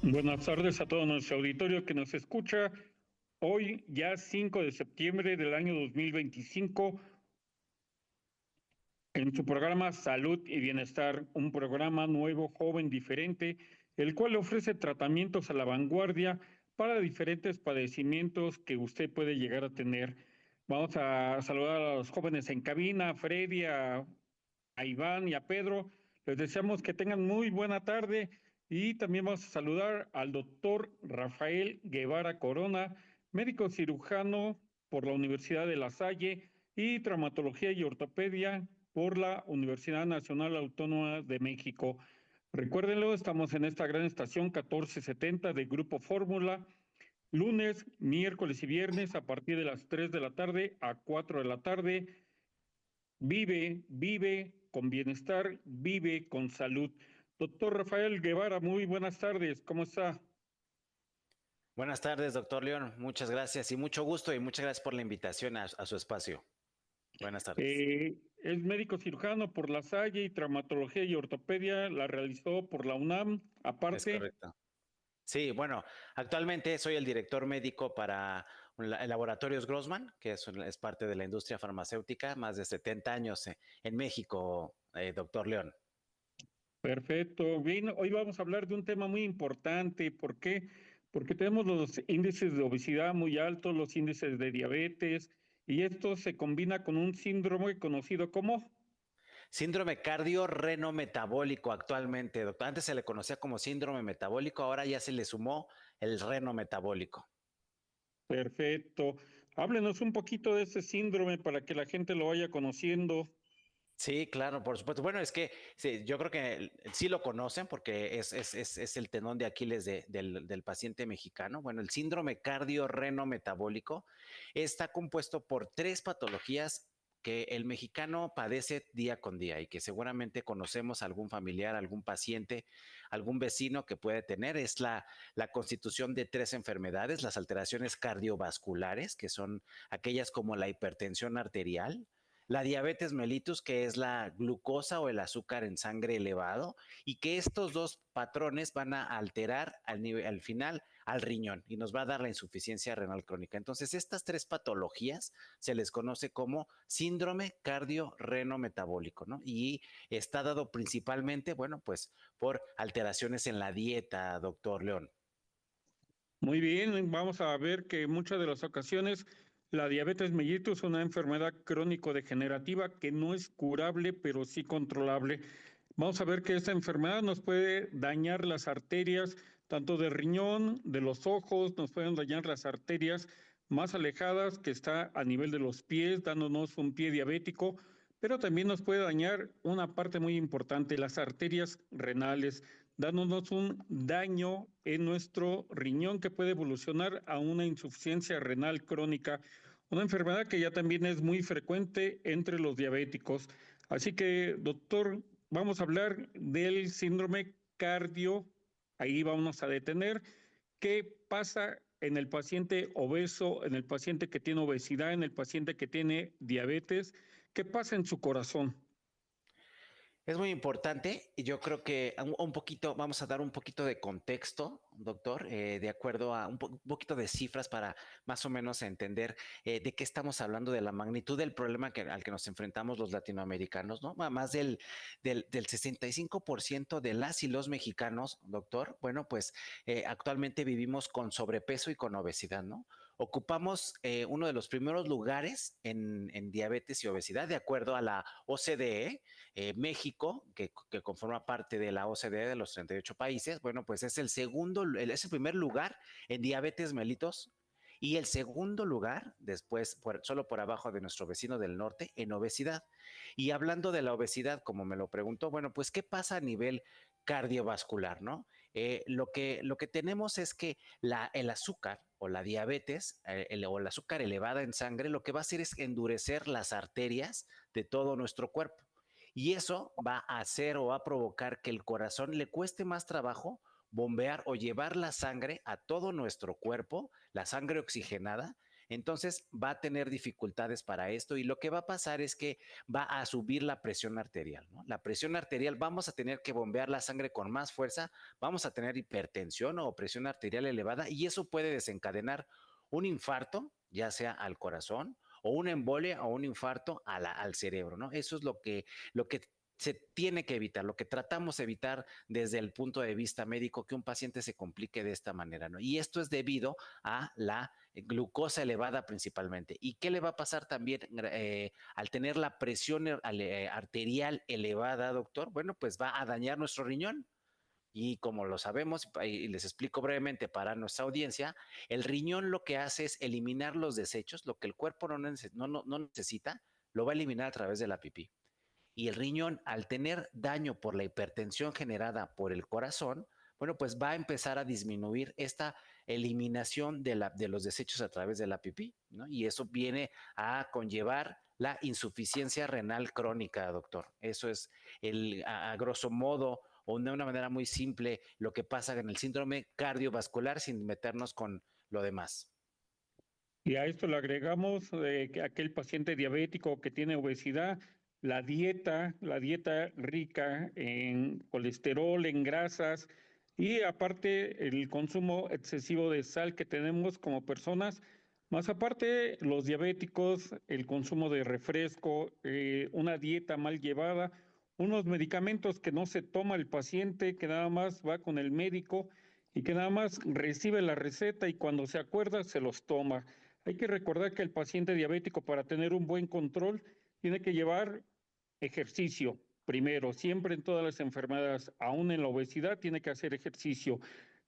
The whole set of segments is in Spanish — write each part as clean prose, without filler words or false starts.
Buenas tardes a todo nuestro auditorio que nos escucha. Hoy, ya 5 de septiembre del año 2025, en su programa Salud y Bienestar, un programa nuevo, joven, diferente, el cual ofrece tratamientos a la vanguardia para diferentes padecimientos que usted puede llegar a tener. Vamos a saludar a los jóvenes en cabina, a Freddy, a Iván y a Pedro. Les deseamos que tengan muy buena tarde y también vamos a saludar al doctor Rafael Guevara Corona, médico cirujano por la Universidad de La Salle y traumatología y ortopedia por la Universidad Nacional Autónoma de México. Recuérdenlo, estamos en esta gran estación 1470 de Grupo Fórmula, lunes, miércoles y viernes a partir de las 3 de la tarde a 4 de la tarde. Vive con bienestar, vive con salud. Doctor Rafael Guevara, muy buenas tardes, ¿cómo está? Buenas tardes, doctor León. Muchas gracias y mucho gusto y muchas gracias por la invitación a su espacio. Buenas tardes. Es médico cirujano por La Salle y traumatología y ortopedia la realizó por la UNAM. Es Aparte, correcto. Sí, bueno, actualmente soy el director médico para el Laboratorios Grossman, que es parte de la industria farmacéutica, más de 70 años en México, doctor León. perfecto. Bien, hoy vamos a hablar de un tema muy importante. ¿Por qué? Porque tenemos los índices de obesidad muy altos, los índices de diabetes, y esto se combina con un síndrome conocido como... Síndrome cardiorrenometabólico actualmente, doctor. Antes se le conocía como síndrome metabólico, ahora ya se le sumó el renometabólico. Perfecto. Háblenos un poquito de ese síndrome para que la gente lo vaya conociendo. Sí, claro, por supuesto. Bueno, es que sí, yo creo que sí lo conocen porque es el tenón de Aquiles del paciente mexicano. Bueno, el síndrome cardiorrenometabólico está compuesto por tres patologías que el mexicano padece día con día y que seguramente conocemos algún familiar, algún paciente, algún vecino que puede tener. Es la constitución de tres enfermedades, las alteraciones cardiovasculares, que son aquellas como la hipertensión arterial, la diabetes mellitus, que es la glucosa o el azúcar en sangre elevado, y que estos dos patrones van a alterar al final al riñón y nos va a dar la insuficiencia renal crónica. Entonces, estas tres patologías se les conoce como síndrome cardiorrenometabólico, ¿no? Y está dado principalmente, bueno, pues por alteraciones en la dieta, doctor León. Muy bien, vamos a ver que en muchas de las ocasiones la diabetes mellitus es una enfermedad crónico-degenerativa que no es curable, pero sí controlable. Vamos a ver que esta enfermedad nos puede dañar las arterias, tanto de riñón, de los ojos, nos pueden dañar las arterias más alejadas, que está a nivel de los pies, dándonos un pie diabético, pero también nos puede dañar una parte muy importante, las arterias renales, dándonos un daño en nuestro riñón que puede evolucionar a una insuficiencia renal crónica, una enfermedad que ya también es muy frecuente entre los diabéticos. Así que, doctor, vamos a hablar del síndrome cardio. Ahí vamos a detener. ¿Qué pasa en el paciente obeso, en el paciente que tiene obesidad, en el paciente que tiene diabetes? ¿Qué pasa en su corazón? Es muy importante y yo creo que un poquito, vamos a dar un poquito de contexto, doctor, de acuerdo a un poquito de cifras para más o menos entender de qué estamos hablando, de la magnitud del problema al que nos enfrentamos los latinoamericanos, ¿no? Más del 65% de las y los mexicanos, doctor, bueno, pues actualmente vivimos con sobrepeso y con obesidad, ¿no? Ocupamos uno de los primeros lugares en diabetes y obesidad, de acuerdo a la OCDE. México, que conforma parte de la OCDE de los 38 países, bueno, pues es es el primer lugar en diabetes mellitus y el segundo lugar, después, solo por abajo de nuestro vecino del norte, en obesidad. Y hablando de la obesidad, como me lo preguntó, bueno, pues, ¿qué pasa a nivel cardiovascular, no? Lo que tenemos es que el azúcar o la diabetes o el azúcar elevada en sangre, lo que va a hacer es endurecer las arterias de todo nuestro cuerpo. Y eso va a hacer o va a provocar que el corazón le cueste más trabajo bombear o llevar la sangre a todo nuestro cuerpo, la sangre oxigenada. Entonces va a tener dificultades para esto y lo que va a pasar es que va a subir la presión arterial, ¿no? La presión arterial, vamos a tener que bombear la sangre con más fuerza, vamos a tener hipertensión o presión arterial elevada y eso puede desencadenar un infarto, ya sea al corazón, o una embolia o un infarto al cerebro, ¿no? Eso es lo que se tiene que evitar, lo que tratamos de evitar desde el punto de vista médico, que un paciente se complique de esta manera, ¿no? Y esto es debido a la glucosa elevada principalmente. ¿Y qué le va a pasar también al tener la presión arterial elevada, doctor? Bueno, pues va a dañar nuestro riñón. Y como lo sabemos, y les explico brevemente para nuestra audiencia, el riñón lo que hace es eliminar los desechos, lo que el cuerpo no necesita, lo va a eliminar a través de la pipí. Y el riñón, al tener daño por la hipertensión generada por el corazón, bueno, pues va a empezar a disminuir esta eliminación de los desechos a través de la pipí, ¿no? Y eso viene a conllevar la insuficiencia renal crónica, doctor. Eso es a grosso modo o de una manera muy simple lo que pasa en el síndrome cardiovascular sin meternos con lo demás. Y a esto le agregamos que aquel paciente diabético que tiene obesidad, la dieta rica en colesterol, en grasas y aparte el consumo excesivo de sal que tenemos como personas, más aparte los diabéticos, el consumo de refresco, una dieta mal llevada, unos medicamentos que no se toma el paciente, que nada más va con el médico y que nada más recibe la receta y cuando se acuerda se los toma. Hay que recordar que el paciente diabético para tener un buen control tiene que llevar ejercicio. Primero, siempre en todas las enfermedades, aún en la obesidad, tiene que hacer ejercicio,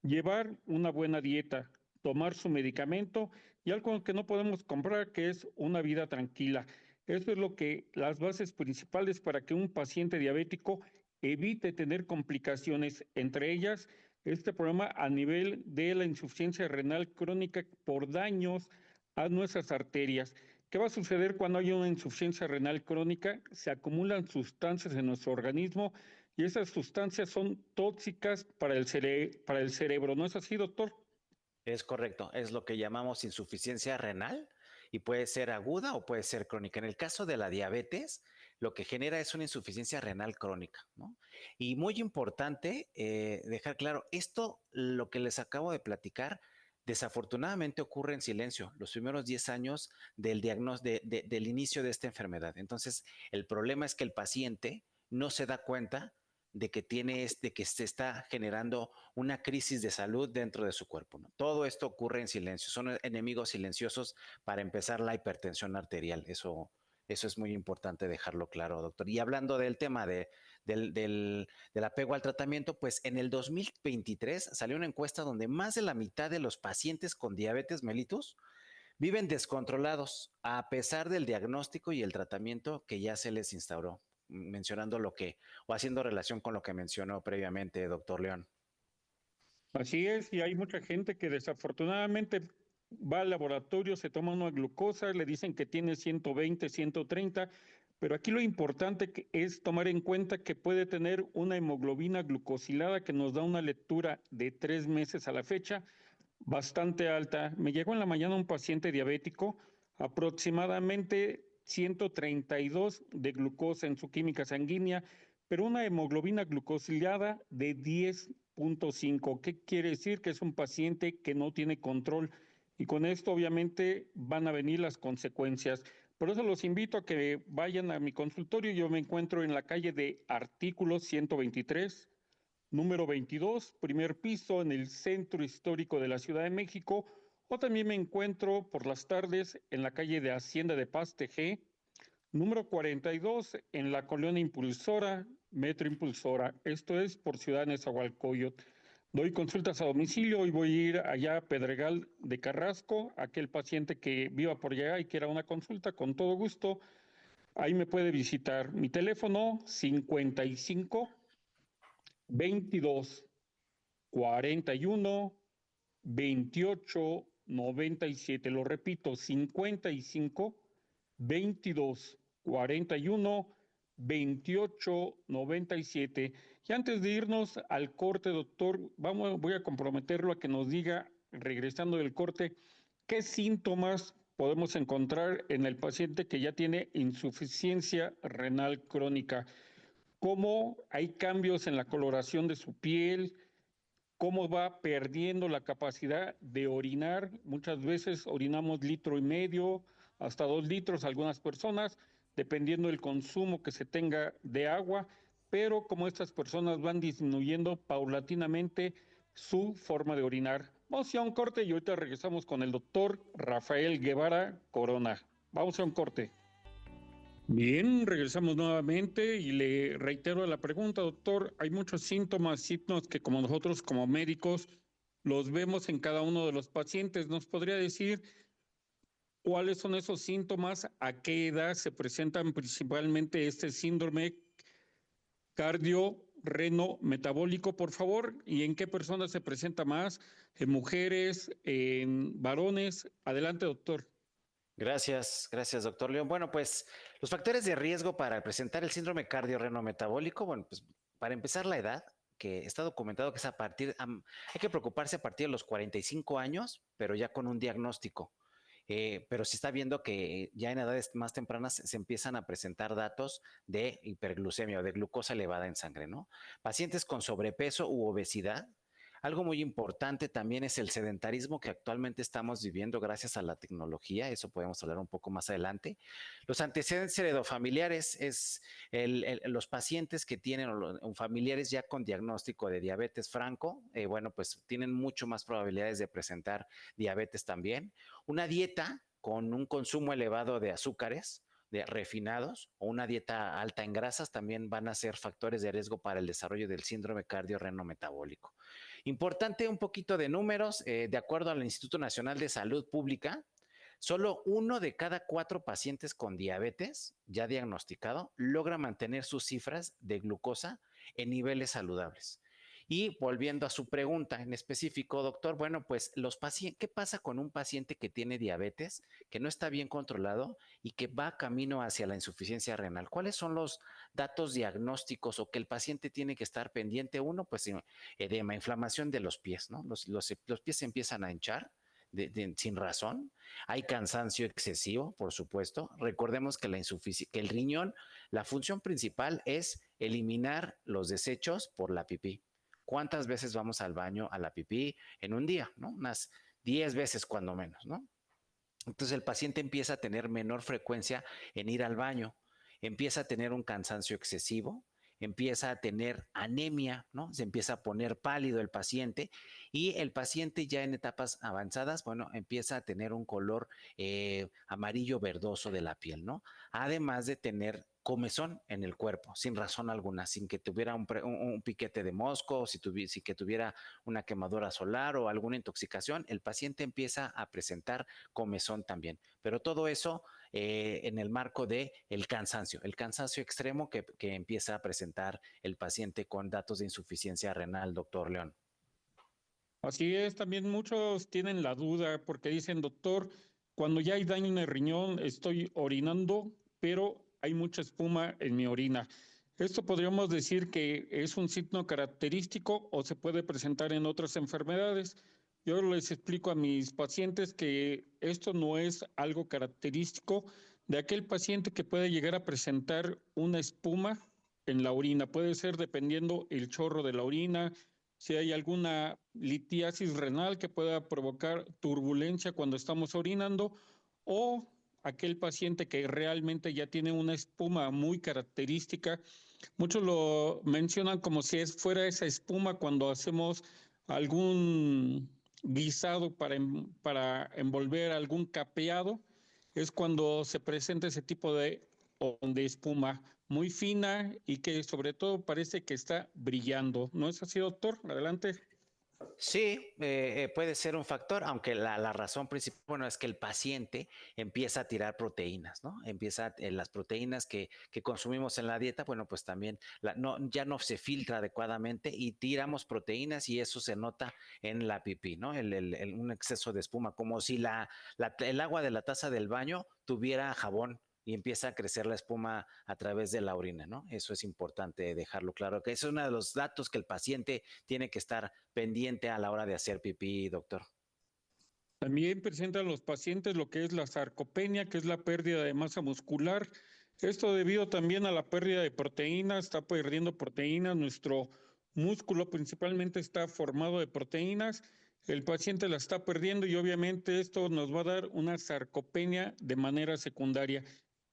llevar una buena dieta, tomar su medicamento y algo que no podemos comprar, que es una vida tranquila. Eso es lo que las bases principales para que un paciente diabético evite tener complicaciones, entre ellas este problema a nivel de la insuficiencia renal crónica por daños a nuestras arterias. ¿Qué va a suceder cuando hay una insuficiencia renal crónica? Se acumulan sustancias en nuestro organismo y esas sustancias son tóxicas para para el cerebro. ¿No es así, doctor? Es correcto, es lo que llamamos insuficiencia renal y puede ser aguda o puede ser crónica. En el caso de la diabetes, lo que genera es una insuficiencia renal crónica, ¿no? Y muy importante dejar claro, esto, lo que les acabo de platicar, desafortunadamente ocurre en silencio los primeros 10 años del diagnóstico, del inicio de esta enfermedad. Entonces, el problema es que el paciente no se da cuenta de que se está generando una crisis de salud dentro de su cuerpo, ¿no? Todo esto ocurre en silencio, son enemigos silenciosos para empezar la hipertensión arterial. Eso es muy importante dejarlo claro, doctor. Y hablando del tema del apego al tratamiento, pues en el 2023 salió una encuesta donde más de la mitad de los pacientes con diabetes mellitus viven descontrolados a pesar del diagnóstico y el tratamiento que ya se les instauró, mencionando o haciendo relación con lo que mencionó previamente, doctor León. Así es, y hay mucha gente que desafortunadamente va al laboratorio, se toma una glucosa, le dicen que tiene 120, 130, pero aquí lo importante es tomar en cuenta que puede tener una hemoglobina glucosilada que nos da una lectura de 3 meses a la fecha bastante alta. Me llegó en la mañana un paciente diabético, aproximadamente 132 de glucosa en su química sanguínea, pero una hemoglobina glucosilada de 10.5. ¿Qué quiere decir? Que es un paciente que no tiene control. Y con esto obviamente van a venir las consecuencias. Por eso los invito a que vayan a mi consultorio. Yo me encuentro en la calle de Artículos 123 número 22, primer piso, en el centro histórico de la Ciudad de México, o también me encuentro por las tardes en la calle de Hacienda de Paz Tejé, número 42, en la colonia Impulsora, Metro Impulsora. Esto es por Ciudad Nezahualcóyotl. Doy consultas a domicilio y voy a ir allá a Pedregal de Carrasco, aquel paciente que viva por allá y quiera una consulta, con todo gusto. Ahí me puede visitar. Mi teléfono 55 22 41 28 97. Lo repito, 55 22 41 28 97. Y antes de irnos al corte, doctor, voy a comprometerlo a que nos diga, regresando del corte, qué síntomas podemos encontrar en el paciente que ya tiene insuficiencia renal crónica? ¿Cómo hay cambios en la coloración de su piel? ¿Cómo va perdiendo la capacidad de orinar? Muchas veces orinamos 1,5 litros hasta 2 litros algunas personas, dependiendo del consumo que se tenga de agua, pero como estas personas van disminuyendo paulatinamente su forma de orinar. Vamos a un corte y ahorita regresamos con el doctor Rafael Guevara Corona. Vamos a un corte. Bien, regresamos nuevamente y le reitero la pregunta, doctor. Hay muchos síntomas, signos que como nosotros como médicos los vemos en cada uno de los pacientes. ¿Nos podría decir cuáles son esos síntomas? ¿A qué edad se presentan principalmente este síndrome cardio-reno-metabólico, por favor? ¿Y en qué personas se presenta más? ¿En mujeres? ¿En varones? Adelante, doctor. Gracias, gracias, doctor León. Bueno, pues los factores de riesgo para presentar el síndrome cardiorrenometabólico, bueno, pues para empezar la edad, que está documentado que es hay que preocuparse a partir de los 45 años, pero ya con un diagnóstico. Pero se está viendo que ya en edades más tempranas se empiezan a presentar datos de hiperglucemia o de glucosa elevada en sangre, ¿no? Pacientes con sobrepeso u obesidad. Algo muy importante también es el sedentarismo que actualmente estamos viviendo gracias a la tecnología, eso podemos hablar un poco más adelante. Los antecedentes heredofamiliares es los pacientes que tienen familiares ya con diagnóstico de diabetes franco, bueno, pues tienen mucho más probabilidades de presentar diabetes también. Una dieta con un consumo elevado de azúcares, de refinados o una dieta alta en grasas también van a ser factores de riesgo para el desarrollo del síndrome cardiorrenometabólico. Importante un poquito de números, de acuerdo al Instituto Nacional de Salud Pública, solo 1 de cada 4 pacientes con diabetes ya diagnosticado logra mantener sus cifras de glucosa en niveles saludables. Y volviendo a su pregunta en específico, doctor, bueno, pues ¿qué pasa con un paciente que tiene diabetes, que no está bien controlado y que va camino hacia la insuficiencia renal? ¿Cuáles son los datos diagnósticos o que el paciente tiene que estar pendiente? Uno, pues edema, inflamación de los pies, ¿no? Los pies se empiezan a hinchar. Sin razón, hay cansancio excesivo, por supuesto. Recordemos que que el riñón, la función principal es eliminar los desechos por la pipí. ¿Cuántas veces vamos al baño, a la pipí en un día? ¿No? Unas 10 veces cuando menos, ¿no? Entonces el paciente empieza a tener menor frecuencia en ir al baño, empieza a tener un cansancio excesivo, empieza a tener anemia, ¿no? Se empieza a poner pálido el paciente y el paciente ya en etapas avanzadas, bueno, empieza a tener un color amarillo verdoso de la piel, ¿no? Además de tener comezón en el cuerpo, sin razón alguna, sin que tuviera un piquete de mosco, sin que tuviera una quemadura solar o alguna intoxicación, el paciente empieza a presentar comezón también. Pero todo eso en el marco de el cansancio extremo que empieza a presentar el paciente con datos de insuficiencia renal, doctor León. Así es, también muchos tienen la duda porque dicen, doctor, cuando ya hay daño en el riñón, estoy orinando, pero hay mucha espuma en mi orina. ¿Esto podríamos decir que es un signo característico o se puede presentar en otras enfermedades? Yo les explico a mis pacientes que esto no es algo característico de aquel paciente que puede llegar a presentar una espuma en la orina. Puede ser dependiendo el chorro de la orina, si hay alguna litiasis renal que pueda provocar turbulencia cuando estamos orinando, o aquel paciente que realmente ya tiene una espuma muy característica. Muchos lo mencionan como si fuera esa espuma cuando hacemos algún guisado para envolver algún capeado, es cuando se presenta ese tipo de espuma muy fina y que sobre todo parece que está brillando. ¿No es así, doctor? Adelante. Sí, puede ser un factor, aunque la razón principal, bueno, es que el paciente empieza a tirar proteínas, ¿no? Empieza las proteínas que consumimos en la dieta, bueno, pues también ya no se filtra adecuadamente y tiramos proteínas y eso se nota en la pipí, ¿no? Un exceso de espuma, como si el agua de la taza del baño tuviera jabón y empieza a crecer la espuma a través de la orina, ¿no? Eso es importante dejarlo claro, que es uno de los datos que el paciente tiene que estar pendiente a la hora de hacer pipí, doctor. También presentan los pacientes lo que es la sarcopenia, que es la pérdida de masa muscular. Esto debido también a la pérdida de proteínas, está perdiendo proteínas. Nuestro músculo principalmente está formado de proteínas. El paciente la está perdiendo y obviamente esto nos va a dar una sarcopenia de manera secundaria.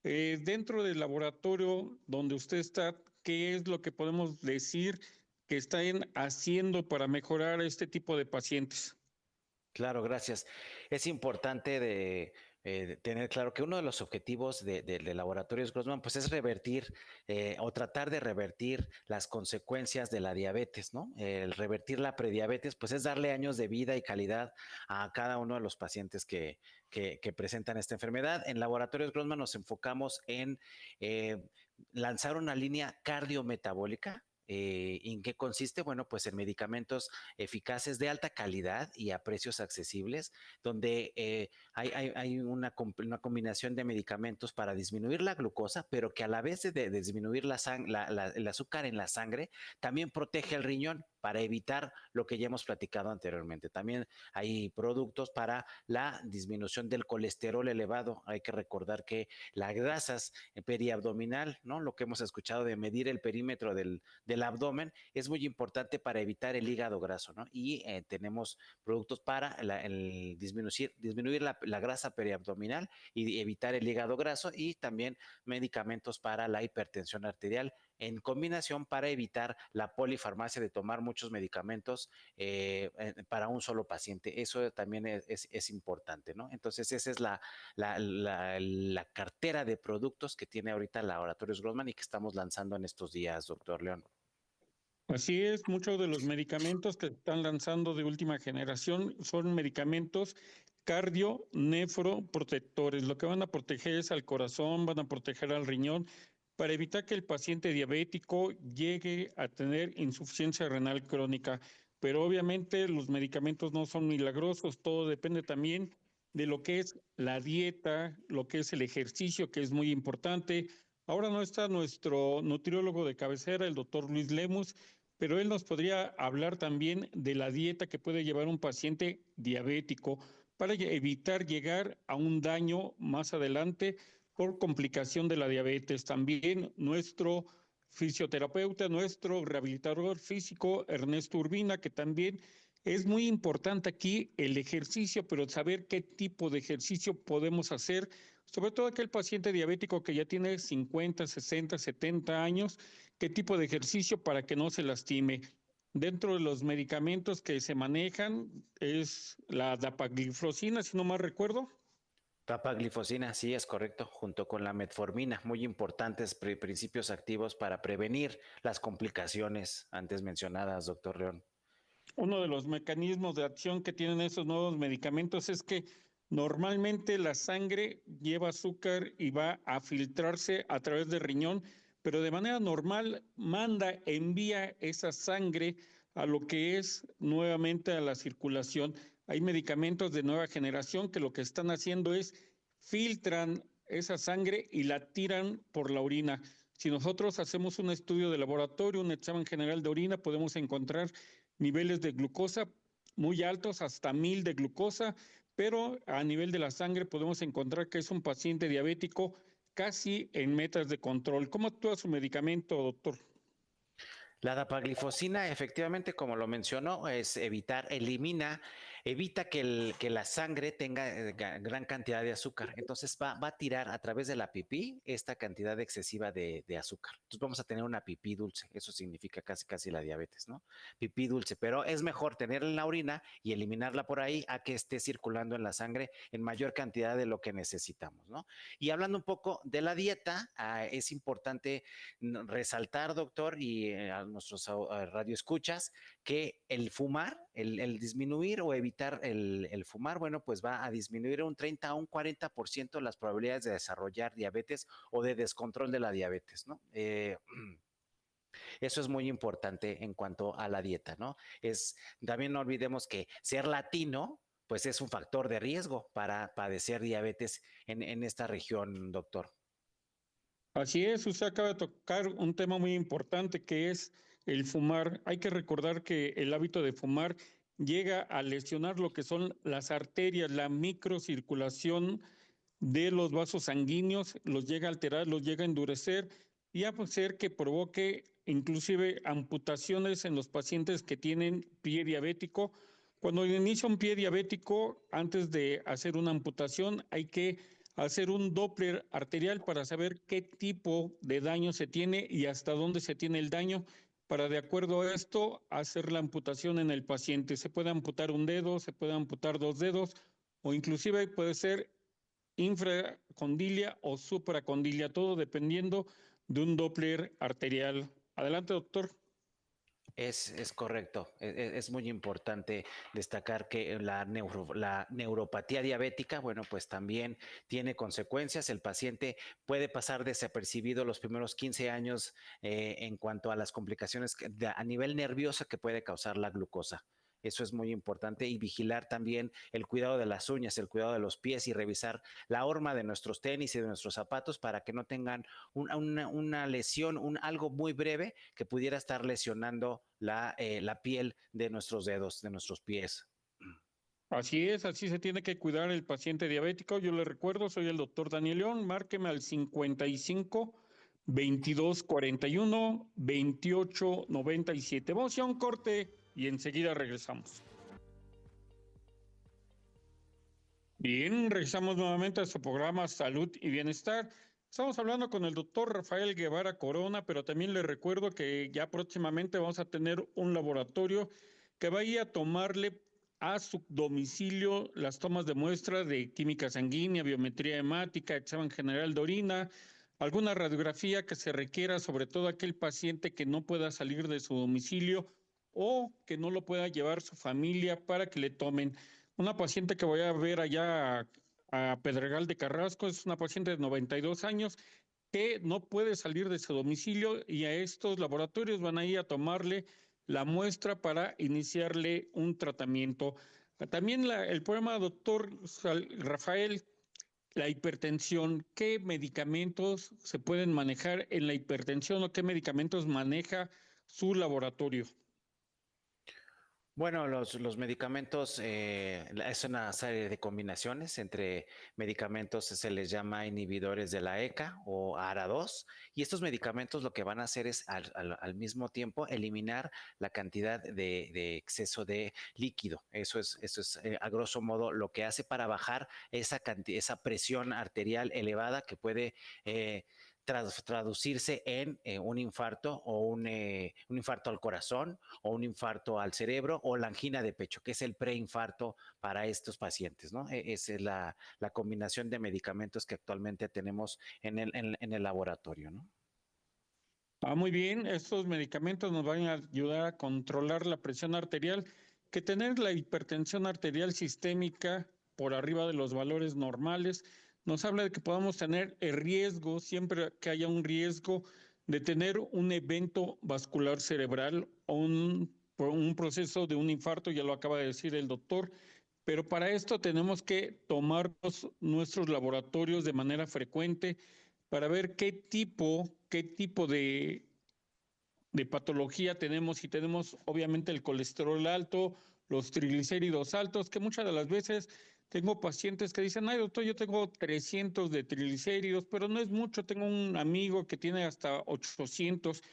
Dentro del laboratorio donde usted está, ¿qué es lo que podemos decir que están haciendo para mejorar este tipo de pacientes? Claro, gracias. Es importante de tener claro que uno de los objetivos de Laboratorios Grossman pues es revertir o tratar de revertir las consecuencias de la diabetes, ¿no? El revertir la prediabetes pues es darle años de vida y calidad a cada uno de los pacientes que presentan esta enfermedad. En Laboratorios Grossman nos enfocamos en lanzar una línea cardiometabólica. ¿En qué consiste? Bueno, pues en medicamentos eficaces de alta calidad y a precios accesibles, donde hay una combinación de medicamentos para disminuir la glucosa, pero que a la vez de disminuir el azúcar en la sangre, también protege el riñón para evitar lo que ya hemos platicado anteriormente. También hay productos para la disminución del colesterol elevado. Hay que recordar que las grasas periabdominal, ¿no? Lo que hemos escuchado de medir el perímetro del abdomen es muy importante para evitar el hígado graso, ¿no? Y tenemos productos para disminuir la grasa periabdominal y evitar el hígado graso y también medicamentos para la hipertensión arterial en combinación para evitar la polifarmacia de tomar muchos medicamentos para un solo paciente. Eso también es importante, ¿no? Entonces, esa es la cartera de productos que tiene ahorita Laboratorios Grossman y que estamos lanzando en estos días, doctor León. Así es, muchos de los medicamentos que están lanzando de última generación son medicamentos cardio-nefroprotectores. Lo que van a proteger es al corazón, van a proteger al riñón, para evitar que el paciente diabético llegue a tener insuficiencia renal crónica. Pero obviamente los medicamentos no son milagrosos, todo depende también de lo que es la dieta, lo que es el ejercicio, que es muy importante. Ahora no está nuestro nutriólogo de cabecera, el doctor Luis Lemus, pero él nos podría hablar también de la dieta que puede llevar un paciente diabético para evitar llegar a un daño más adelante por complicación de la diabetes. También nuestro fisioterapeuta, nuestro rehabilitador físico, Ernesto Urbina, que también es muy importante aquí el ejercicio, pero saber qué tipo de ejercicio podemos hacer, sobre todo aquel paciente diabético que ya tiene 50, 60, 70 años, qué tipo de ejercicio para que no se lastime. Dentro de los medicamentos que se manejan es la dapagliflozina, si no mal recuerdo. Dapaglifosina, sí, es correcto, junto con la metformina, muy importantes principios activos para prevenir las complicaciones antes mencionadas, doctor León. Uno de los mecanismos de acción que tienen esos nuevos medicamentos es que normalmente la sangre lleva azúcar y va a filtrarse a través del riñón, pero de manera normal envía esa sangre a lo que es nuevamente a la circulación. Hay medicamentos de nueva generación que lo que están haciendo es filtran esa sangre y la tiran por la orina. Si nosotros hacemos un estudio de laboratorio, un examen general de orina, podemos encontrar niveles de glucosa muy altos, hasta 1000 de glucosa, pero a nivel de la sangre podemos encontrar que es un paciente diabético casi en metas de control. ¿Cómo actúa su medicamento, doctor? La dapaglifosina, efectivamente, como lo mencionó, evita que la sangre tenga gran cantidad de azúcar. Entonces va a tirar a través de la pipí esta cantidad excesiva de azúcar. Entonces vamos a tener una pipí dulce. Eso significa casi la diabetes, ¿no? Pipí dulce, pero es mejor tenerla en la orina y eliminarla por ahí a que esté circulando en la sangre en mayor cantidad de lo que necesitamos, ¿no? Y hablando un poco de la dieta, es importante resaltar, doctor, y a nuestros radioescuchas, que el fumar, el disminuir o evitar el fumar, bueno, pues va a disminuir un 30 a un 40% las probabilidades de desarrollar diabetes o de descontrol de la diabetes, ¿no? Eso es muy importante en cuanto a la dieta, ¿no? También no olvidemos que ser latino, pues es un factor de riesgo para padecer diabetes en esta región, doctor. Así es, usted acaba de tocar un tema muy importante que es el fumar. Hay que recordar que el hábito de fumar llega a lesionar lo que son las arterias, la microcirculación de los vasos sanguíneos, los llega a alterar, los llega a endurecer y a ser que provoque inclusive amputaciones en los pacientes que tienen pie diabético. Cuando inicia un pie diabético, antes de hacer una amputación, hay que hacer un Doppler arterial para saber qué tipo de daño se tiene y hasta dónde se tiene el daño, para de acuerdo a esto hacer la amputación en el paciente. Se puede amputar un dedo, se puede amputar dos dedos o inclusive puede ser infracondilia o supracondilia, todo dependiendo de un Doppler arterial. Adelante, doctor. Es correcto. Es muy importante destacar que la neuropatía diabética, bueno, pues también tiene consecuencias. El paciente puede pasar desapercibido los primeros 15 años en cuanto a las complicaciones a nivel nervioso que puede causar la glucosa. Eso es muy importante y vigilar también el cuidado de las uñas, el cuidado de los pies y revisar la horma de nuestros tenis y de nuestros zapatos para que no tengan una lesión, algo muy breve que pudiera estar lesionando la piel de nuestros dedos, de nuestros pies. Así es, así se tiene que cuidar el paciente diabético. Yo le recuerdo, soy el doctor Daniel León, márqueme al 55 22 41 28 97. Vamos a un corte y enseguida regresamos. Bien, regresamos nuevamente a su programa Salud y Bienestar. Estamos hablando con el doctor Rafael Guevara Corona, pero también le recuerdo que ya próximamente vamos a tener un laboratorio que va a ir a tomarle a su domicilio las tomas de muestra de química sanguínea, biometría hemática, examen general de orina, alguna radiografía que se requiera, sobre todo aquel paciente que no pueda salir de su domicilio o que no lo pueda llevar su familia para que le tomen. Una paciente que voy a ver allá a Pedregal de Carrasco es una paciente de 92 años que no puede salir de su domicilio y a estos laboratorios van a ir a tomarle la muestra para iniciarle un tratamiento. También el problema, doctor Rafael, la hipertensión. ¿Qué medicamentos se pueden manejar en la hipertensión o qué medicamentos maneja su laboratorio? Bueno, los medicamentos es una serie de combinaciones entre medicamentos, se les llama inhibidores de la ECA o ARA2, y estos medicamentos lo que van a hacer es al mismo tiempo eliminar la cantidad de exceso de líquido. Eso es a grosso modo lo que hace para bajar esa presión arterial elevada que puede traducirse en un infarto o un infarto al corazón o un infarto al cerebro o la angina de pecho, que es el preinfarto para estos pacientes, ¿no? Esa es la combinación de medicamentos que actualmente tenemos en el laboratorio, ¿no? Muy bien, estos medicamentos nos van a ayudar a controlar la presión arterial, que tener la hipertensión arterial sistémica por arriba de los valores normales nos habla de que podamos tener el riesgo, siempre que haya un riesgo de tener un evento vascular cerebral o un proceso de un infarto, ya lo acaba de decir el doctor, pero para esto tenemos que tomarnos nuestros laboratorios de manera frecuente para ver qué tipo de patología tenemos, si tenemos obviamente el colesterol alto, los triglicéridos altos, que muchas de las veces tengo pacientes que dicen, ay doctor, yo tengo 300 de triglicéridos, pero no es mucho, tengo un amigo que tiene hasta 800.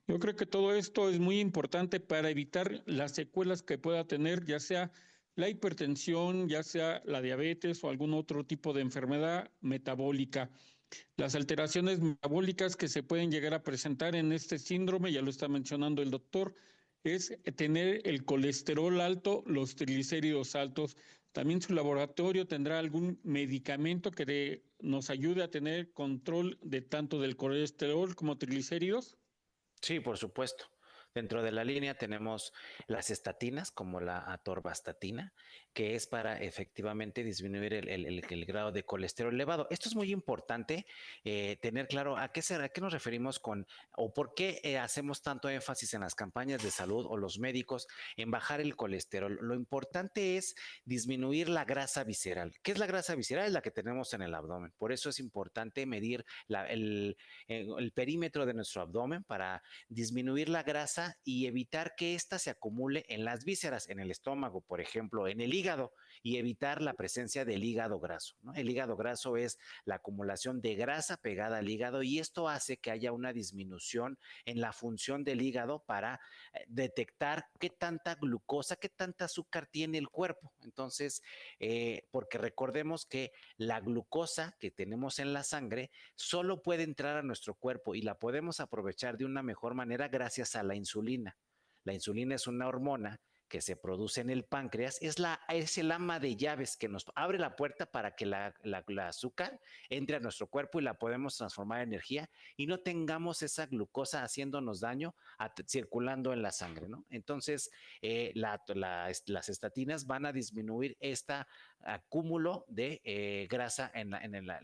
Yo creo que todo esto es muy importante para evitar las secuelas que pueda tener, ya sea la hipertensión, ya sea la diabetes o algún otro tipo de enfermedad metabólica. Las alteraciones metabólicas que se pueden llegar a presentar en este síndrome, ya lo está mencionando el doctor, es tener el colesterol alto, los triglicéridos altos. También su laboratorio tendrá algún medicamento que nos ayude a tener control de tanto del colesterol como triglicéridos. Sí, por supuesto. Dentro de la línea tenemos las estatinas, como la atorvastatina, que es para efectivamente disminuir el grado de colesterol elevado. Esto es muy importante tener claro a qué nos referimos con o por qué hacemos tanto énfasis en las campañas de salud o los médicos en bajar el colesterol. Lo importante es disminuir la grasa visceral. ¿Qué es la grasa visceral? Es la que tenemos en el abdomen. Por eso es importante medir el perímetro de nuestro abdomen para disminuir la grasa grasa y evitar que ésta se acumule en las vísceras, en el estómago, por ejemplo, en el hígado, y evitar la presencia del hígado graso, ¿no? El hígado graso es la acumulación de grasa pegada al hígado y esto hace que haya una disminución en la función del hígado para detectar qué tanta glucosa, qué tanta azúcar tiene el cuerpo. Entonces, porque recordemos que la glucosa que tenemos en la sangre solo puede entrar a nuestro cuerpo y la podemos aprovechar de una mejor manera gracias a la insulina. La insulina es una hormona que se produce en el páncreas, es el ama de llaves que nos abre la puerta para que la azúcar entre a nuestro cuerpo y la podemos transformar en energía y no tengamos esa glucosa haciéndonos daño circulando en la sangre, ¿no? Entonces, las estatinas van a disminuir este acúmulo de grasa en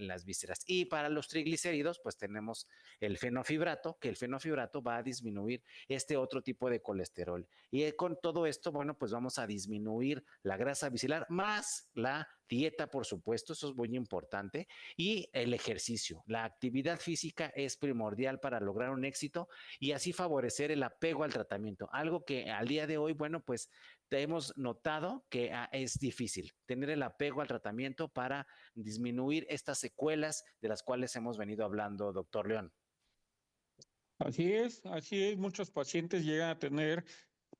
las vísceras. Y para los triglicéridos, pues tenemos el fenofibrato, que el fenofibrato va a disminuir este otro tipo de colesterol. Y con todo esto, bueno, pues vamos a disminuir la grasa visceral más la dieta, por supuesto, eso es muy importante, y el ejercicio. La actividad física es primordial para lograr un éxito y así favorecer el apego al tratamiento, algo que al día de hoy, bueno, pues hemos notado que es difícil tener el apego al tratamiento para disminuir estas secuelas de las cuales hemos venido hablando, doctor León. Así es, muchos pacientes llegan a tener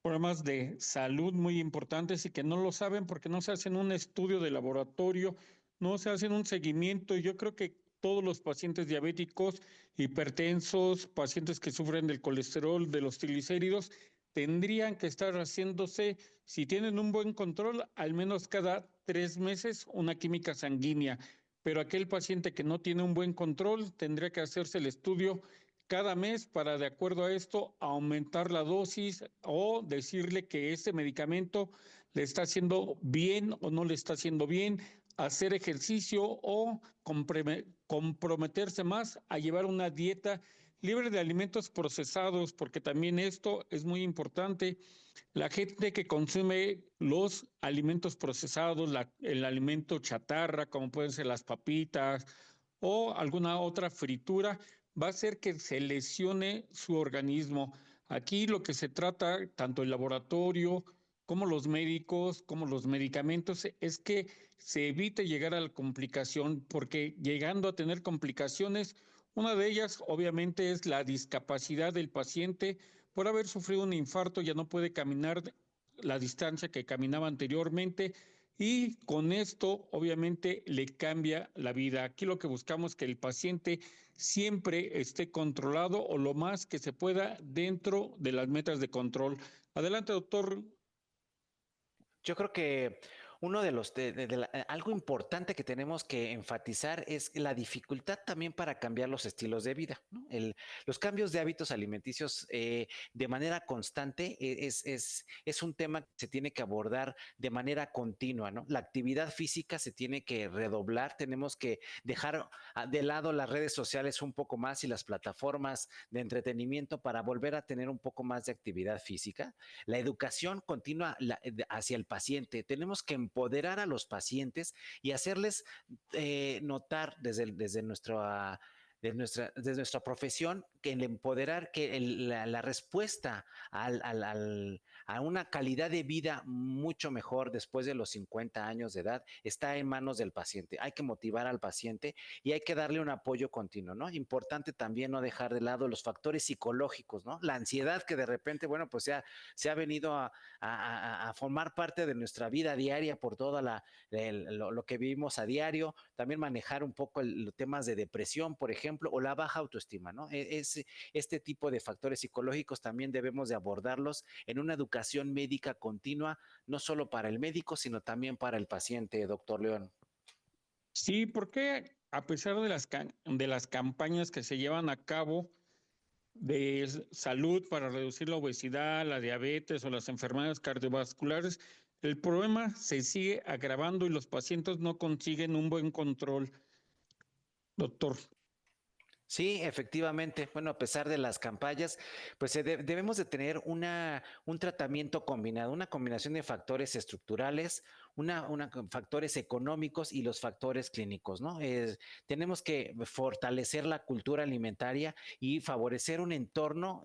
problemas de salud muy importantes y que no lo saben porque no se hacen un estudio de laboratorio, no se hacen un seguimiento. Yo creo que todos los pacientes diabéticos, hipertensos, pacientes que sufren del colesterol, de los triglicéridos, tendrían que estar haciéndose, si tienen un buen control, al menos cada 3 meses una química sanguínea. Pero aquel paciente que no tiene un buen control tendría que hacerse el estudio cada mes para, de acuerdo a esto, aumentar la dosis o decirle que este medicamento le está haciendo bien o no le está haciendo bien, hacer ejercicio o comprometerse más a llevar una dieta libre de alimentos procesados, porque también esto es muy importante. La gente que consume los alimentos procesados, el alimento chatarra, como pueden ser las papitas o alguna otra fritura, va a hacer que se lesione su organismo. Aquí lo que se trata, tanto el laboratorio como los médicos, como los medicamentos, es que se evite llegar a la complicación, porque llegando a tener complicaciones, una de ellas obviamente es la discapacidad del paciente por haber sufrido un infarto, ya no puede caminar la distancia que caminaba anteriormente y con esto obviamente le cambia la vida. Aquí lo que buscamos es que el paciente siempre esté controlado o lo más que se pueda dentro de las metas de control. Adelante, doctor. Yo creo que uno de los algo importante que tenemos que enfatizar es la dificultad también para cambiar los estilos de vida, ¿no? Los cambios de hábitos alimenticios de manera constante es un tema que se tiene que abordar de manera continua, ¿no? La actividad física se tiene que redoblar, tenemos que dejar de lado las redes sociales un poco más y las plataformas de entretenimiento para volver a tener un poco más de actividad física. La educación continua hacia el paciente. Tenemos que empoderar a los pacientes y hacerles notar desde nuestra profesión que el empoderar, que la respuesta a una calidad de vida mucho mejor después de los 50 años de edad está en manos del paciente. Hay que motivar al paciente y hay que darle un apoyo continuo, ¿no? Importante también no dejar de lado los factores psicológicos, ¿no? La ansiedad que de repente, bueno, pues se ha venido a formar parte de nuestra vida diaria por todo lo que vivimos a diario. También manejar un poco los temas de depresión, por ejemplo, o la baja autoestima, ¿no? Este tipo de factores psicológicos también debemos de abordarlos en una educación médica continua, no solo para el médico, sino también para el paciente, doctor León. Sí, porque a pesar de las campañas que se llevan a cabo de salud para reducir la obesidad, la diabetes o las enfermedades cardiovasculares, el problema se sigue agravando y los pacientes no consiguen un buen control, doctor. Sí, efectivamente. Bueno, a pesar de las campañas, pues debemos de tener un tratamiento combinado, una combinación de factores estructurales, factores económicos y los factores clínicos, ¿no? Tenemos que fortalecer la cultura alimentaria y favorecer un entorno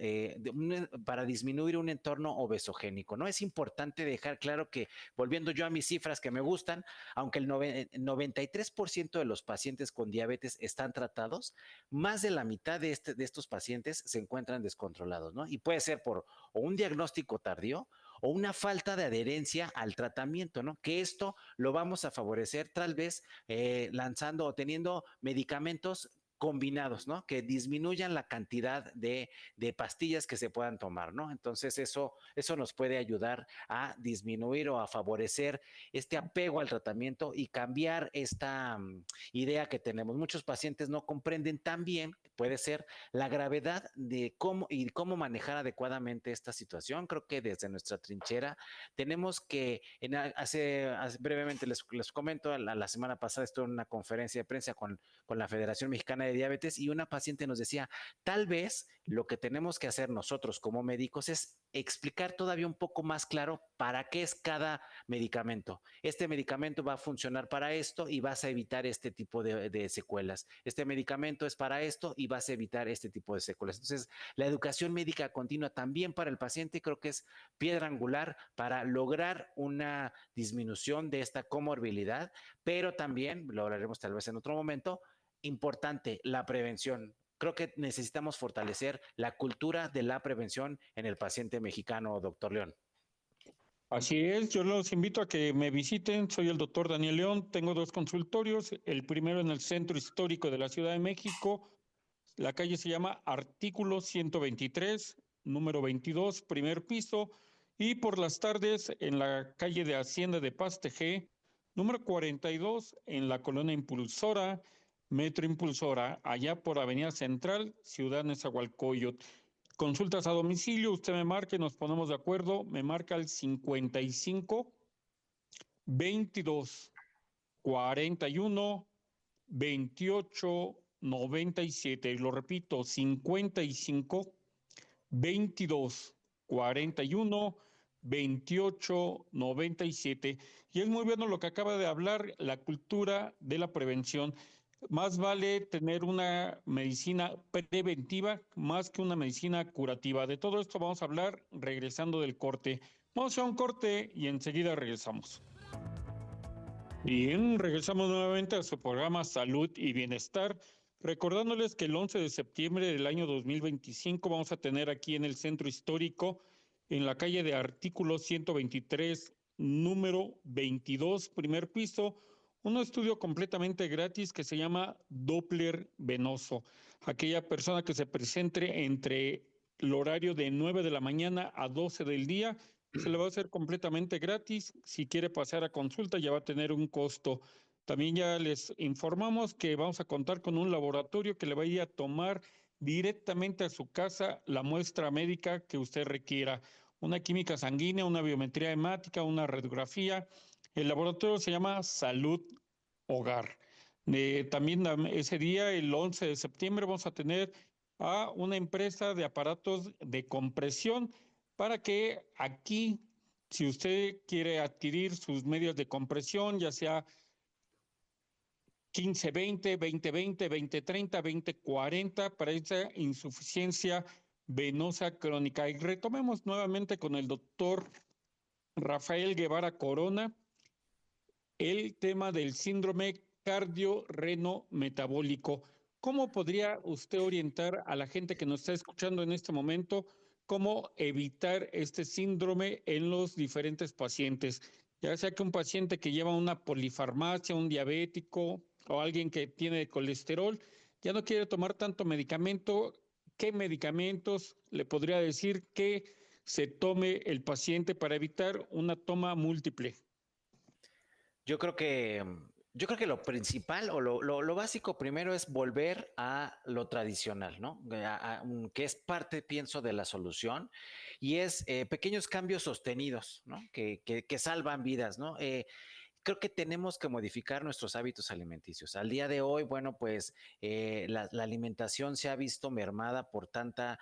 para disminuir un entorno obesogénico, ¿no? Es importante dejar claro que, volviendo yo a mis cifras que me gustan, aunque el 93% de los pacientes con diabetes están tratados, más de la mitad de estos pacientes se encuentran descontrolados, ¿no? Y puede ser por o un diagnóstico tardío o una falta de adherencia al tratamiento, ¿no? Que esto lo vamos a favorecer tal vez lanzando o teniendo medicamentos combinados, ¿no? Que disminuyan la cantidad de pastillas que se puedan tomar, ¿no? Entonces eso nos puede ayudar a disminuir o a favorecer este apego al tratamiento y cambiar esta idea que tenemos. Muchos pacientes no comprenden tan bien, puede ser, la gravedad de cómo manejar adecuadamente esta situación. Creo que desde nuestra trinchera tenemos que, brevemente les comento, la semana pasada estuve en una conferencia de prensa con la Federación Mexicana de Diabetes y una paciente nos decía, tal vez lo que tenemos que hacer nosotros como médicos es explicar todavía un poco más claro para qué es cada medicamento. Este medicamento va a funcionar para esto y vas a evitar este tipo de secuelas. Este medicamento es para esto y vas a evitar este tipo de secuelas. Entonces, la educación médica continua también para el paciente creo que es piedra angular para lograr una disminución de esta comorbilidad, pero también, lo hablaremos tal vez en otro momento, importante, la prevención. Creo que necesitamos fortalecer la cultura de la prevención en el paciente mexicano, doctor León. Así es, yo los invito a que me visiten. Soy el doctor Daniel León, tengo 2 consultorios, el primero en el Centro Histórico de la Ciudad de México. La calle se llama Artículo 123, número 22, primer piso, y por las tardes en la calle de Hacienda de Pastejé, número 42, en la colonia Impulsora, Metro Impulsora, allá por Avenida Central, Ciudad Nezahualcóyotl. Consultas a domicilio, usted me marca y nos ponemos de acuerdo, me marca el 55 22 41 28 97. Lo repito, 55 22 41 28 97. Y es muy bueno lo que acaba de hablar, la cultura de la prevención. Más vale tener una medicina preventiva más que una medicina curativa. De todo esto vamos a hablar regresando del corte. Vamos a un corte y enseguida regresamos. Bien, regresamos nuevamente a su programa Salud y Bienestar, recordándoles que el 11 de septiembre del año 2025 vamos a tener aquí en el Centro Histórico, en la calle de Artículo 123, número 22, primer piso, un estudio completamente gratis que se llama Doppler venoso. Aquella persona que se presente entre el horario de 9 de la mañana a 12 del día, se le va a hacer completamente gratis. Si quiere pasar a consulta, ya va a tener un costo. También ya les informamos que vamos a contar con un laboratorio que le va a ir a tomar directamente a su casa la muestra médica que usted requiera. Una química sanguínea, una biometría hemática, una radiografía. El laboratorio se llama Salud Hogar. También ese día, el 11 de septiembre, vamos a tener a una empresa de aparatos de compresión para que aquí, si usted quiere adquirir sus medios de compresión, ya sea 15-20, 20-20, 20-30, 20-40, para esa insuficiencia venosa crónica. Y retomemos nuevamente con el doctor Rafael Guevara Corona el tema del síndrome cardiorreno-metabólico. ¿Cómo podría usted orientar a la gente que nos está escuchando en este momento cómo evitar este síndrome en los diferentes pacientes? Ya sea que un paciente que lleva una polifarmacia, un diabético o alguien que tiene colesterol, ya no quiere tomar tanto medicamento. ¿Qué medicamentos le podría decir que se tome el paciente para evitar una toma múltiple? Yo creo que, yo creo que lo principal o lo básico primero es volver a lo tradicional, ¿no? Que es parte, pienso, de la solución y es pequeños cambios sostenidos, ¿no? Que salvan vidas, ¿no? creo que tenemos que modificar nuestros hábitos alimenticios. Al día de hoy, bueno, pues la alimentación se ha visto mermada por tantos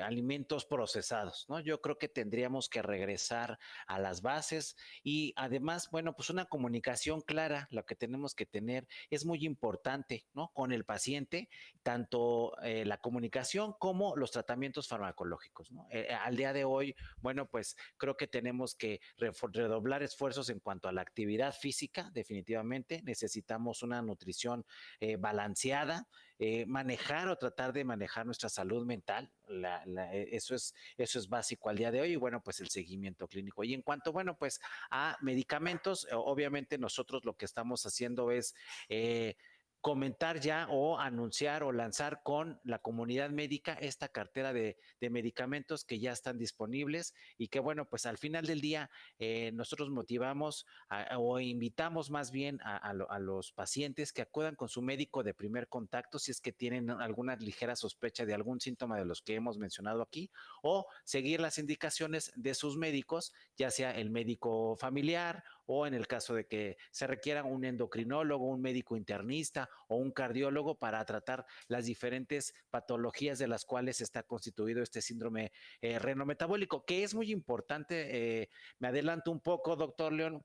alimentos procesados, ¿no? Yo creo que tendríamos que regresar a las bases y además, bueno, pues una comunicación clara, lo que tenemos que tener es muy importante, ¿no? Con el paciente, tanto la comunicación como los tratamientos farmacológicos, ¿no? Al día de hoy, bueno, pues creo que tenemos que redoblar esfuerzos en cuanto a la actividad física, definitivamente. Necesitamos una nutrición balanceada, manejar o tratar de manejar nuestra salud mental. Eso es básico al día de hoy y bueno, pues el seguimiento clínico. Y en cuanto, bueno, pues a medicamentos, obviamente nosotros lo que estamos haciendo es comentar ya o anunciar o lanzar con la comunidad médica esta cartera de medicamentos que ya están disponibles y que bueno, pues al final del día nosotros motivamos o invitamos más bien a los pacientes que acudan con su médico de primer contacto si es que tienen alguna ligera sospecha de algún síntoma de los que hemos mencionado aquí o seguir las indicaciones de sus médicos, ya sea el médico familiar o en el caso de que se requiera un endocrinólogo, un médico internista o un cardiólogo para tratar las diferentes patologías de las cuales está constituido este síndrome renometabólico, que es muy importante. Me adelanto un poco, doctor León,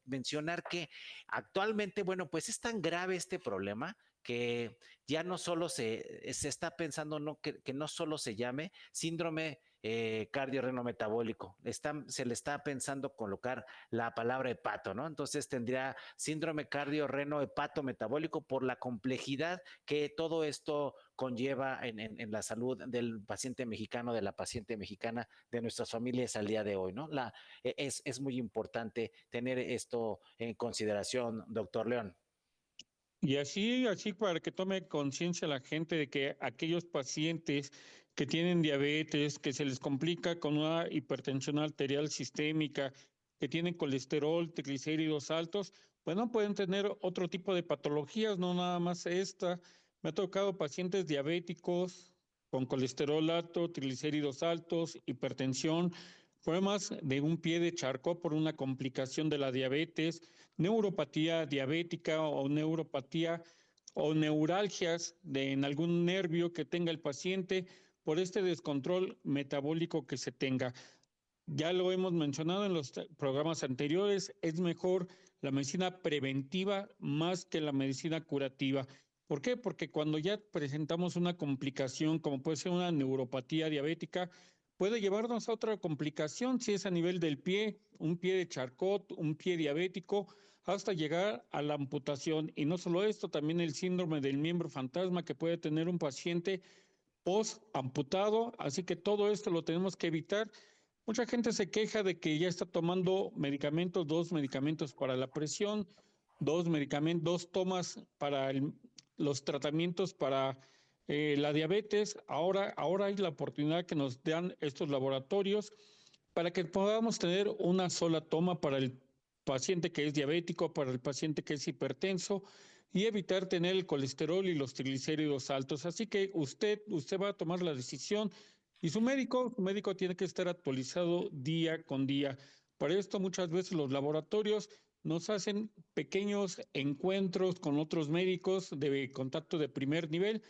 mencionar que actualmente, bueno, pues es tan grave este problema que ya no solo se está pensando que no solo se llame síndrome cardiorrenometabólico, se le está pensando colocar la palabra hepato, ¿no? Entonces tendría síndrome cardiorreno-hepato metabólico por la complejidad que todo esto conlleva en la salud del paciente mexicano, de la paciente mexicana, de nuestras familias al día de hoy, ¿no? Es muy importante tener esto en consideración, doctor León. Y así para que tome conciencia la gente de que aquellos pacientes que tienen diabetes, que se les complica con una hipertensión arterial sistémica, que tienen colesterol, triglicéridos altos, bueno, pueden tener otro tipo de patologías, no nada más esta. Me ha tocado pacientes diabéticos con colesterol alto, triglicéridos altos, hipertensión, problemas de un pie de charco por una complicación de la diabetes, neuropatía diabética o neuropatía o neuralgias en algún nervio que tenga el paciente por este descontrol metabólico que se tenga. Ya lo hemos mencionado en los programas anteriores, es mejor la medicina preventiva más que la medicina curativa. ¿Por qué? Porque cuando ya presentamos una complicación, como puede ser una neuropatía diabética, puede llevarnos a otra complicación, si es a nivel del pie, un pie de Charcot, un pie diabético, hasta llegar a la amputación. Y no solo esto, también el síndrome del miembro fantasma que puede tener un paciente post amputado. Así que todo esto lo tenemos que evitar. Mucha gente se queja de que ya está tomando medicamentos, 2 medicamentos para la presión, 2 medicamentos, 2 tomas para los tratamientos para la diabetes. Ahora hay la oportunidad que nos dan estos laboratorios para que podamos tener una sola toma para el paciente que es diabético, para el paciente que es hipertenso y evitar tener el colesterol y los triglicéridos altos. Así que usted va a tomar la decisión y su médico tiene que estar actualizado día con día. Para esto muchas veces los laboratorios nos hacen pequeños encuentros con otros médicos de contacto de primer nivel.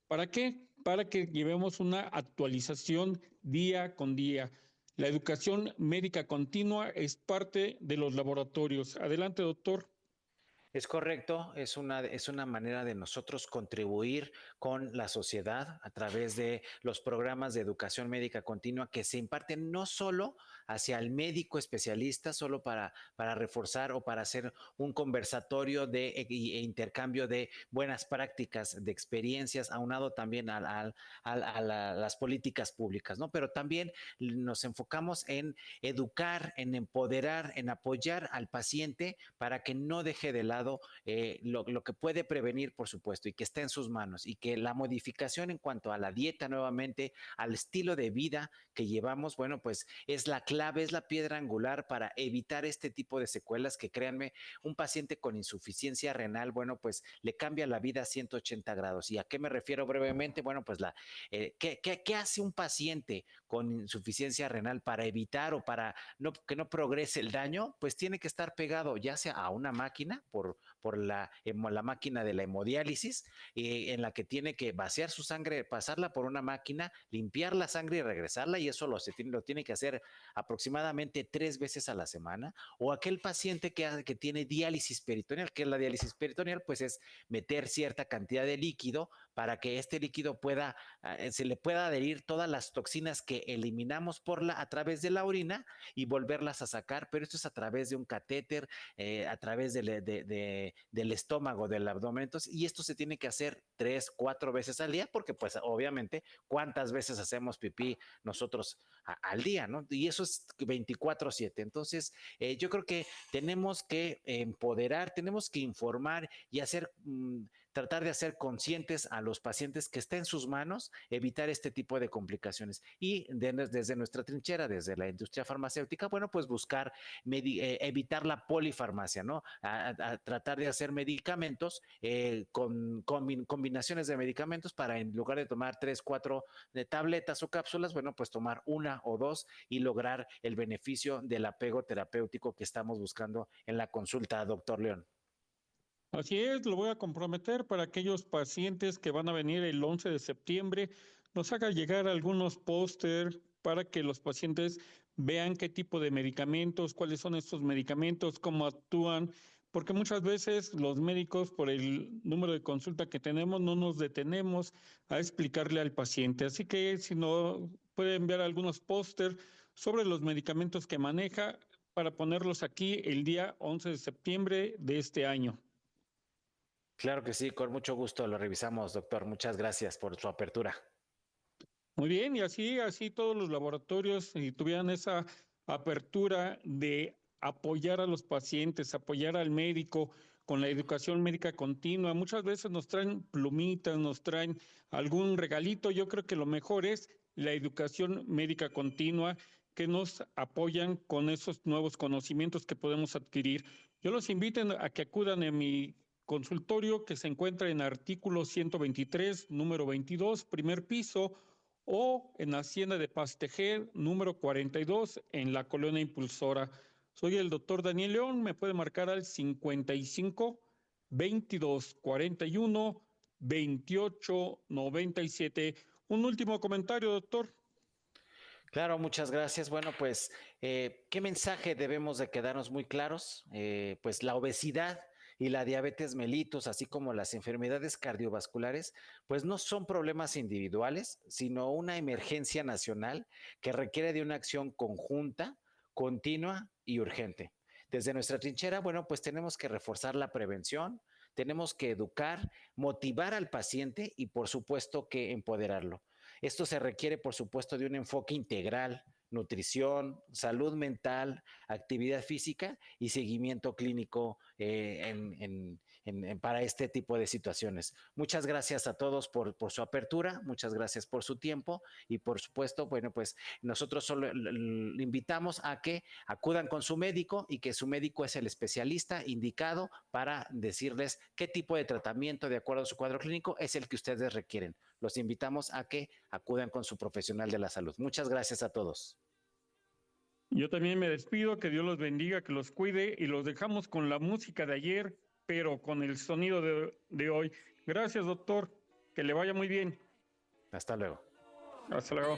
¿Para qué? Para que llevemos una actualización día con día. La educación médica continua es parte de los laboratorios. Adelante, doctor. Es correcto, es una manera de nosotros contribuir con la sociedad a través de los programas de educación médica continua que se imparten no solo hacia el médico especialista, solo para reforzar o para hacer un conversatorio intercambio de buenas prácticas, de experiencias, aunado también las políticas públicas, ¿no? Pero también nos enfocamos en educar, en empoderar, en apoyar al paciente para que no deje de lado lado lo que puede prevenir, por supuesto, y que está en sus manos, y que la modificación en cuanto a la dieta nuevamente, al estilo de vida que llevamos, bueno, pues es la clave, es la piedra angular para evitar este tipo de secuelas que, créanme, un paciente con insuficiencia renal, bueno, pues le cambia la vida a 180 grados. ¿Y a qué me refiero brevemente? Bueno, pues ¿qué hace un paciente con insuficiencia renal para evitar o para que no progrese el daño? Pues tiene que estar pegado ya sea a una máquina por la máquina de la hemodiálisis, en la que tiene que vaciar su sangre, pasarla por una máquina, limpiar la sangre y regresarla, y eso lo tiene que hacer aproximadamente 3 veces a la semana. O aquel paciente que tiene diálisis peritoneal, que es la diálisis peritoneal, pues es meter cierta cantidad de líquido para que este líquido se le pueda adherir todas las toxinas que eliminamos a través de la orina y volverlas a sacar, pero esto es a través de un catéter, a través del estómago, del abdomen. Entonces, y esto se tiene que hacer 3, 4 veces al día, porque pues obviamente, ¿cuántas veces hacemos pipí nosotros al día, ¿no? Y eso es 24/7. Entonces, yo creo que tenemos que empoderar, tenemos que informar y tratar de hacer conscientes a los pacientes que está en sus manos evitar este tipo de complicaciones. Y desde nuestra trinchera, desde la industria farmacéutica, bueno, pues buscar evitar la polifarmacia, ¿no? A tratar de hacer medicamentos con combinaciones de medicamentos para, en lugar de tomar 3, 4 de tabletas o cápsulas, bueno, pues tomar una o dos y lograr el beneficio del apego terapéutico que estamos buscando en la consulta, doctor León. Así es, lo voy a comprometer para aquellos pacientes que van a venir el 11 de septiembre, nos haga llegar algunos póster para que los pacientes vean qué tipo de medicamentos, cuáles son estos medicamentos, cómo actúan, porque muchas veces los médicos, por el número de consulta que tenemos, no nos detenemos a explicarle al paciente. Así que si no, puede enviar algunos póster sobre los medicamentos que maneja para ponerlos aquí el día 11 de septiembre de este año. Claro que sí, con mucho gusto lo revisamos, doctor. Muchas gracias por su apertura. Muy bien, y así todos los laboratorios, si tuvieran esa apertura de apoyar a los pacientes, apoyar al médico con la educación médica continua. Muchas veces nos traen plumitas, nos traen algún regalito. Yo creo que lo mejor es la educación médica continua, que nos apoyan con esos nuevos conocimientos que podemos adquirir. Yo los invito a que acudan a mi consultorio, que se encuentra en artículo 123, número 22, primer piso, o en Hacienda de Pastejer, número 42, en la Colonia Impulsora. Soy el doctor Daniel León, me puede marcar al 55 22 41 28 97. Un último comentario, doctor. Claro, muchas gracias. Bueno, pues, ¿qué mensaje debemos de quedarnos muy claros? Pues la obesidad y la diabetes mellitus, así como las enfermedades cardiovasculares, pues no son problemas individuales, sino una emergencia nacional que requiere de una acción conjunta, continua y urgente. Desde nuestra trinchera, bueno, pues tenemos que reforzar la prevención, tenemos que educar, motivar al paciente y, por supuesto, que empoderarlo. Esto se requiere, por supuesto, de un enfoque integral, nutrición, salud mental, actividad física y seguimiento clínico para este tipo de situaciones. Muchas gracias a todos por su apertura, muchas gracias por su tiempo y, por supuesto, bueno, pues nosotros solo le invitamos a que acudan con su médico y que su médico es el especialista indicado para decirles qué tipo de tratamiento, de acuerdo a su cuadro clínico, es el que ustedes requieren. Los invitamos a que acudan con su profesional de la salud. Muchas gracias a todos. Yo también me despido, que Dios los bendiga, que los cuide, y los dejamos con la música de ayer, pero con el sonido de hoy. Gracias, doctor, que le vaya muy bien. Hasta luego. Hasta luego.